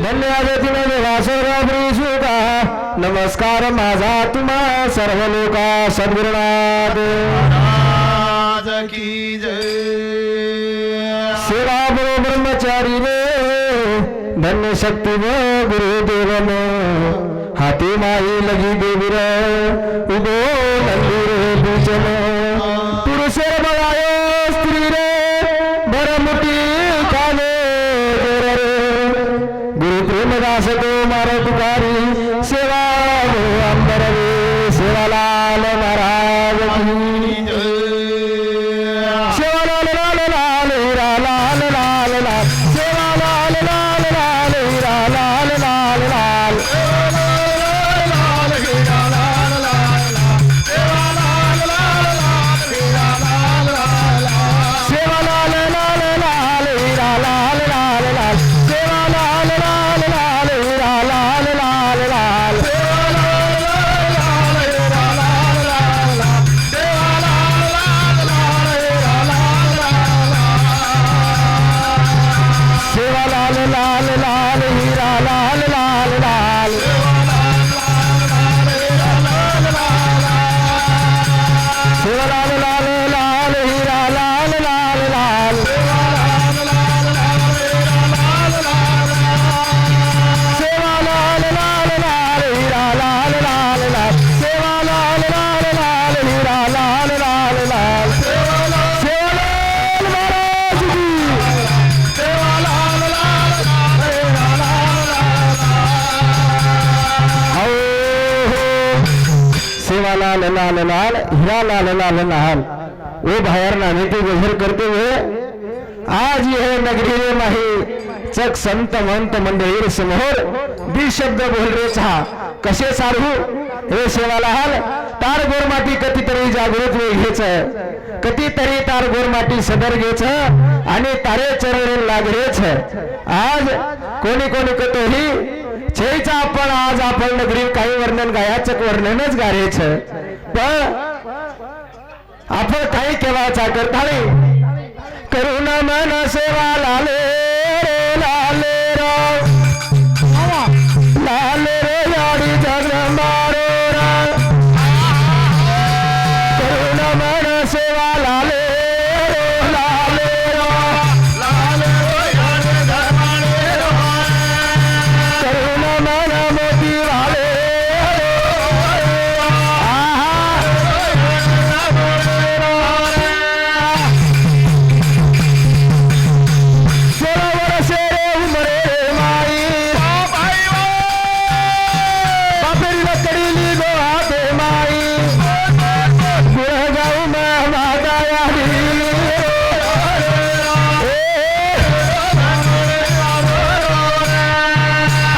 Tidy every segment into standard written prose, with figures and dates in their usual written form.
धन्यवाद दिने वासुका नमस्कार माझा तुम्हा सर्व लोका सद्गुरुनाथ महाराज की जय सेवा बरो ब्रह्मचारी रे धन्य शक्ती व गुरुदेव हाती माई लगी देवीर उदो नंदीर बीचन पुरुष बघायो स्त्री रे बरमुटी काले गुरु प्रेमदास तो मारो तुकारी सेवा अंबर रे सेवालाल महाराज की सेवालाल लाल लाल हीरा लाल लाल लाल सेवालाल लाल लाल हीरा लाल लाल लाल सेवालाल लाल लाल हीरा लाल लाल लाल सेवालाल लाल लाल हीरा लाल लाल लाल सेवालाल लाल लाल हीरा लाल लाल लाल सेवालाल लाल लाल हीरा लाल लाल लाल सेवालाल लाल लाल हीरा लाल लाल लाल सेवालाल लाल लाल हीरा लाल लाल लाल सेवालाल महाराज की सेवालाल लाल लाल हीरा लाल लाल लाल वो बाहेर नाने ते गजर करते हुए आज यह नगरी रे माही चक संत मंत मंडळीर समोर बी शब्द बोल रे छा कसे सारू हे सेवालाल तार गोरमाटी कधीतरी जागृत घ्यायच कधीतरी तार गोरमाटी सदर घ्यायच आणि तारे चरण लागरेच आज कोणी कोणी कतोही छेचा आपण आज आपण नगरी काही वर्णन गायाचक वर्णनच गारेच पण आपण काही केव्हाचा करताळे करुण मन सेवा लाले रे लाले रो लाले रे याडी जगदंबारो करुण मन सेवा लाले रो लाले रो करुण मन मोती वाले सरोवर से उमरे माई बापेरी लकड़ी ली गो हाथे माई गुरगाव में माता यादी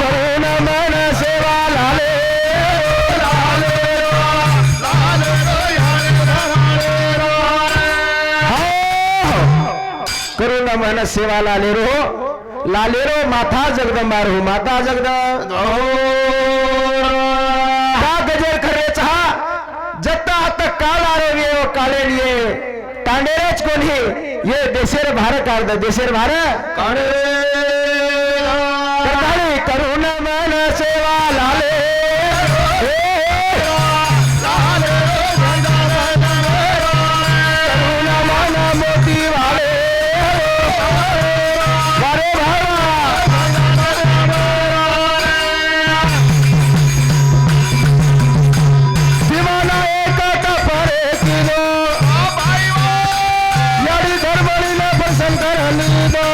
करुण मन सेवा लाले करुण मन सेवा लाले रो माथा जगदंबा रो माता जगदंब का गजर खरे चहा जत्ता आता काल आरोग्य काले लिए तांडेरच कोणी ये देशेर भार काढ देशेर भार करुण मन सेवा लाले करुण मन मोती वाले वारे भावा शिवाना एक कपरे किलो याडी धर्मणीला पसंत करली दो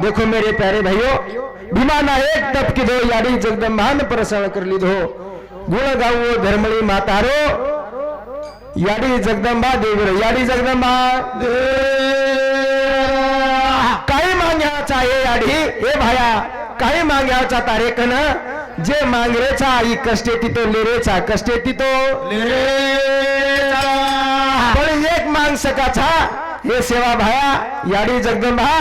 देखो मेरे प्यारे भाइयों, भीमाना एक तप कीधो याडी जगदंबान प्रसन्न कर लीधो। गुण गावो धर्मली मातारो, याडी जगदंबा देवरो, याडी जगदंबा काही माग्याचा हे याडी हे भाया, काही माग्याचा तारे कन जे मांगरेचा आई कष्टे तितो लेरेचा, कष्टे तितो लेरेचा, पण एक मांग सकाचा ये सेवा भाया याडी जगदंबा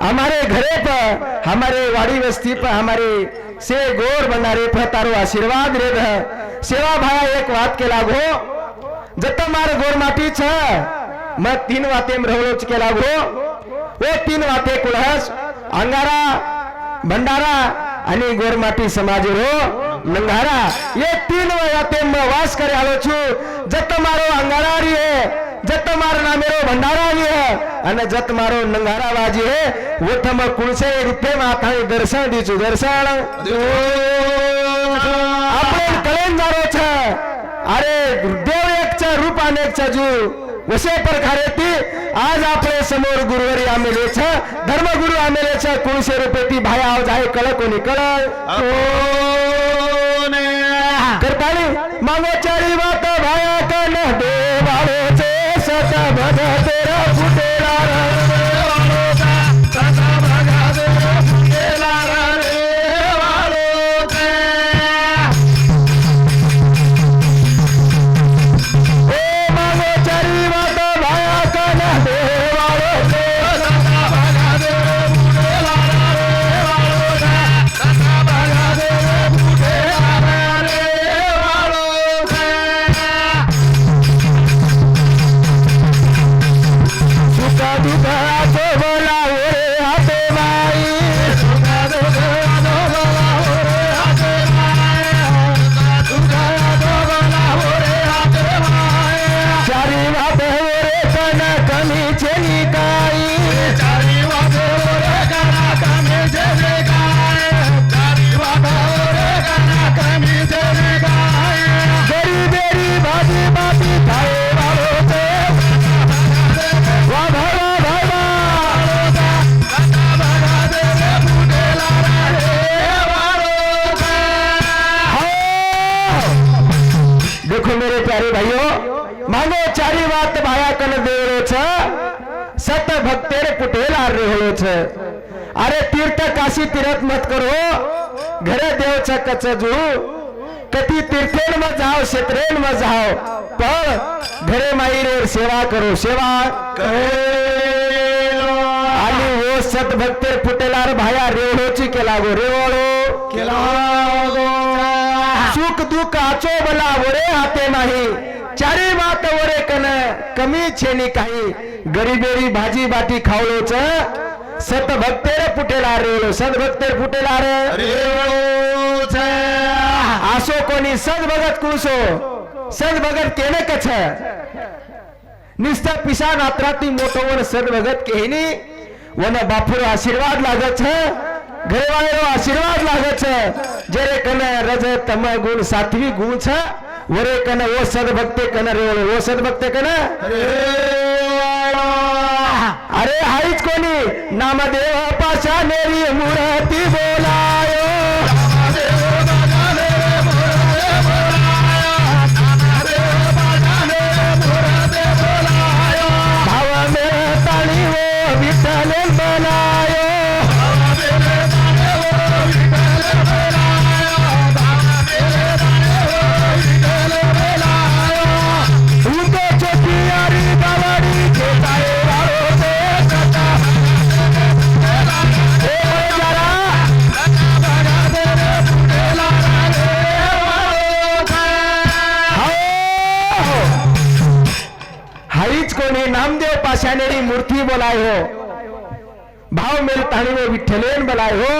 हमारे घरे पर, हमारे वाड़ी बस्ती पर, हमारे से गोर बनारे पर तारो आशीर्वाद रे ध सेवा भाया एक बात के लागो जत मार गोर माटी छ मैं 3 वाते में रहलोच के लागो वो 3 वाते कुलहस अंगारा भंडारा आणि गोरमाटी समाज रो नंगारा ये 3 वाते में वास करे आलो छु। जत मारो अंगारा री है, जत मारो नामेरो भंडारा री है અને જત મારો નંગારા વાજી હે वो थम कुणसे रूपे माथानी दर्शन दीचु दर्शन આપણે કલેન્જારો છે। अरे देव एक च रूप अनेक च जू वसे प्रकारे ती आज आपले समोर गुरुवारी आमेले छ, धर्मगुरु आमेले छ कुणसे रूपे ती भाई आव जाय कळ कोणी कळ कोने करताली मांगो चारी बात भाया कन देवाळो छे सत भज तेरा फुटेला सत भक्तेर पुटेला रे होलो छ। अरे तीर्थ काशी तीर्थ मत करो घरे देव छ कचजू कति तीर्थेन में जाओ क्षेत्रेन में जाओ पर घरे माई रे सेवा करो सेवा आणि वो सत भक्तेर पुटेला रे भाया रेवळोची केलागो रेवळो केलागो सुख दुख आचो बला वरे हाते नाही चारी बात वरे कन कमी छेनी काही गरीबेरी भाजी बाटी खावलो छ सत भक्तेर पुटेला रेवळो सत भक्तेर पुटेला रे रेवळो छ। आसो कोणी सद भगत कुसो सद भगत केने कछ निस्ता पिसा नात्राती मोटो वन सद भगत केनी वन बापुरो आशीर्वाद लागत छ घरेवाळेरो आशीर्वाद लागत छ जेरे कने रज तम गुण सात्विक गुण छ वरे कने वो सद भक्ते कने रेवळो वो सद भक्ते कने रेवळो। अरे हाईच कोणी नामदेव पाशा मेरी मूर्ती बोलायो नामदेव पाशानेरी मूर्ति बोलाय हो भाव मेल ताणी वो विठ्ठलेन बोलाय हो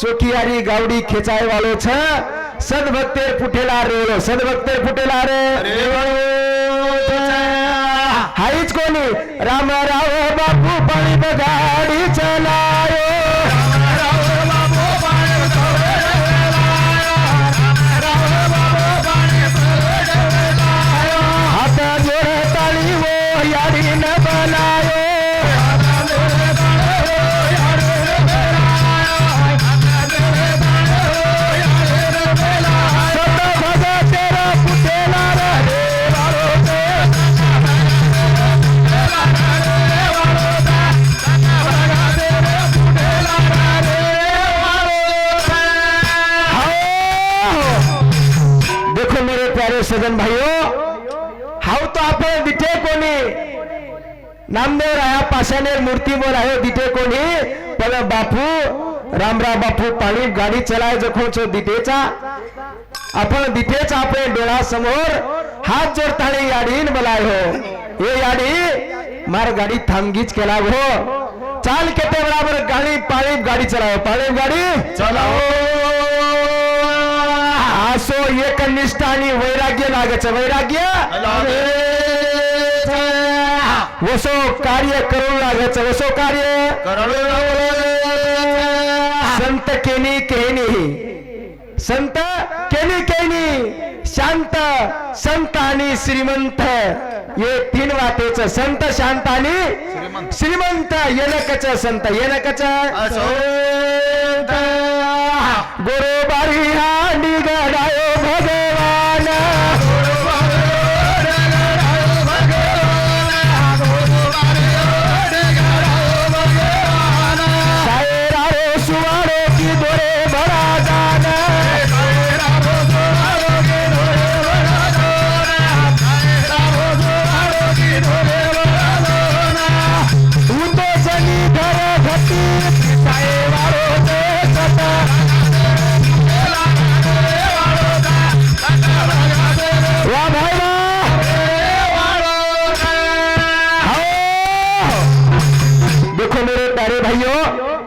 चोकियारी गावडी खेचाय वालो छ सद भक्तेर पुठेला रेवळो सद भक्तेर पुठेला रे रेवळो हाईच कोणी राम राव बापू पाणी बगाडी चलायो यारी न बनायो सज्जन भाइयों हाव तो आपण दिठे कोणी नामदेव राया पाशानेर मूर्ती बोल आहे दिठे कोणी पण बापू रामराव बापू पाणी गाडी चलाय जखो छो दिठेचा आपण दिठेच आपले डोळा समोर हात जोडताना याडीन बोलाय हो ये याडी मार गाडी थांबगीच केला हो चाल केते बराबर गाडी पाळी गाडी चलाओ पाळी गाडी चलाओ असो एक निष्ठा आणि वैराग्य लागायचं वैराग्य वसो कार्य करू लागायचं वसो कार्य संत केनी केनी संत केनी केनी शांत संत आणि श्रीमंत ये तीन वाटेच संत शांत आणि श्रीमंत येनकच संत येनकच गोरोबारी हा निगडायो भगवान सायरारो सुवारो की दोरे भरा जान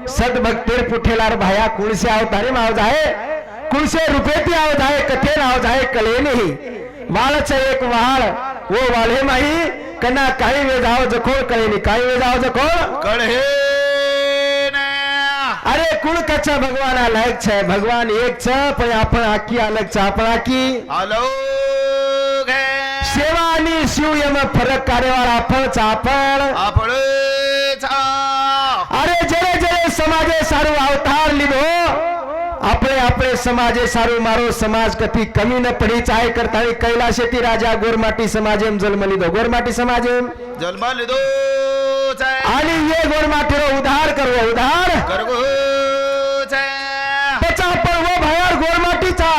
सदभक्तेर पुठेलार भाया कुणसे अवतारे माव जाय कुणसे रुपेती आव जाय कथे नाव जाय कले नाही वाळच एक वाळ वो वाळे माही कना काही वे जाव जखोळ कळे नाही काही वे जाव जखोळ कळे अरे कुण कच्चा भगवान अलग छे भगवान एक छ पण आपण आकी अलग छ आपण आकी अलग है सेवा आणि शिव यम फरक कार्यवाळा आपण अरे जरे जरे समाजे सारू अवतार लिधो अपने समाजे सारू मारो समाज कथी कमी न पड़ी चाहे करता कैलाशेती राजा गोरमाटी समाजेम जन्म लिधो गोरमाटी समाजेम जन्म लिधो आणि ये गोरमाटीरो उद्धार करवो उद्धार करगो त्याचा पण वो भयार गोरमाटीचा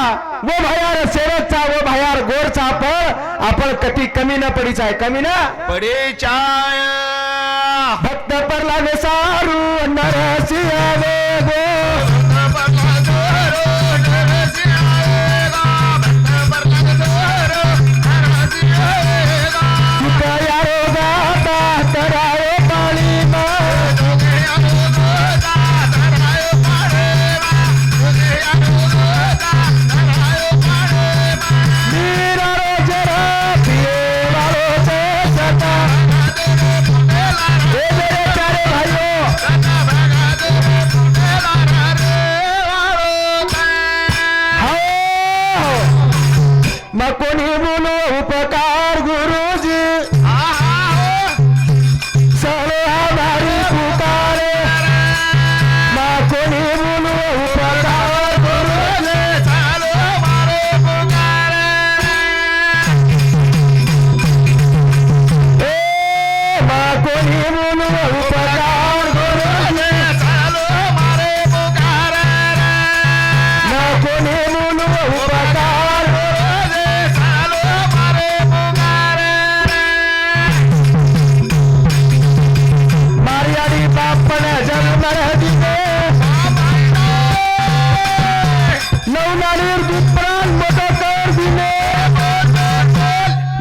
वो भयार सेवकचा वो भयार गोरचा पण आपण कथी कमी न पड़ी चाहे कमी न पड़ी चाय भक्त पर लागे सारू नरसिंह वेगो यारो गाता तरायो पाणी मीरा रो जरा पिए वालो से सता कोणी बोलो उपकार गुरुजी सलो हमारी पुकारे कोणी बोलो उपकार गुरुजी सलो हमारे पुकारे कोणी बोलो उपकार गुरुजी सलो हमारे पुकारे कोणी बोलो उपकार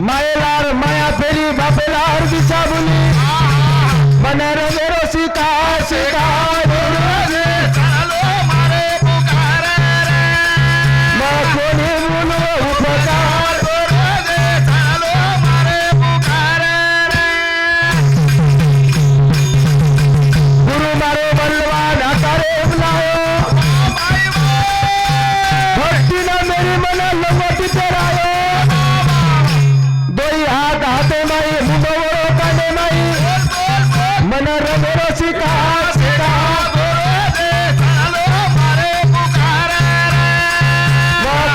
मायेलार माया फेरी बापेलार दिशा बोली बनर मेरो सीता सीता कोणी बोलो उपकार गुरु मारो बलवान हतारे बुलायो भक्ति न मेरी मन लंगोटी तेरायो दोई हाथ हाथे माई मुंडवरो काने माई मन रमेरो सीता सीता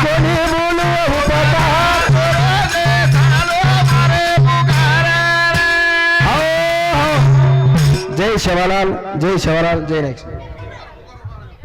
कोणी बोलो उपकार जय शिवलाल जय शिवलाल जय नेक्स्ट